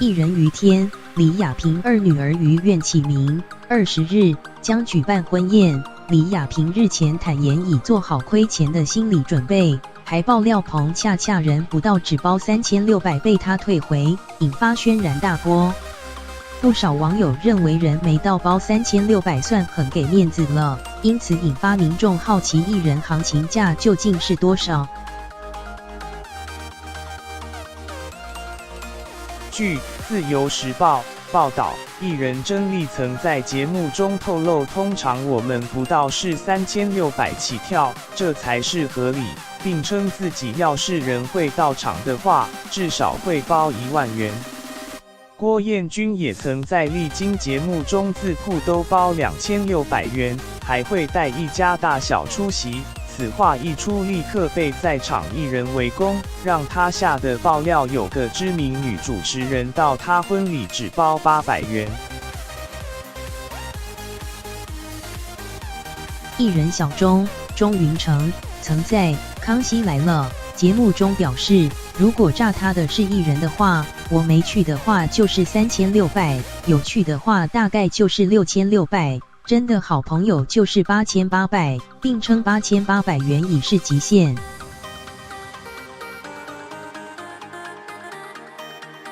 一人于天，李亚平二女儿于愿启明。20日将举办婚宴，李亚平日前坦言已做好亏钱的心理准备，还爆料彭恰恰人不到只包3600被他退回，引发轩然大波。不少网友认为人没到包3600算很给面子了，因此引发民众好奇艺人行情价究竟是多少。据《自由时报》报道，艺人甄丽曾在节目中透露，通常我们不到是3600起跳，这才是合理，并称自己要是人会到场的话，至少会包1万元。郭彦均也曾在历经节目中自曝都包2600元，还会带一家大小出席。此话一出，立刻被在场艺人围攻，让他吓得爆料有个知名女主持人到他婚礼只包800元。艺人小钟云成曾在《康熙来了》节目中表示，如果炸他的是艺人的话，我没去的话就是3600，有去的话大概就是6600。真的好朋友就是8800，并称8800元已是极限。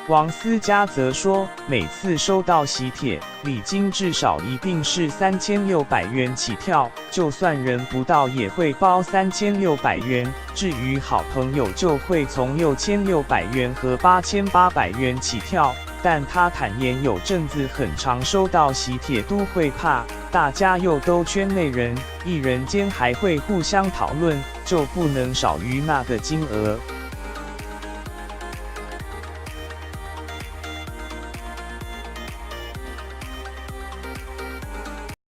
王思佳则说，每次收到喜帖，礼金至少一定是3600元起跳，就算人不到也会包3600元。至于好朋友，就会从6600元和8800元起跳。但他坦言，有阵子很常收到喜帖都会怕，大家又都圈内人，艺人间还会互相讨论，就不能少于那个金额。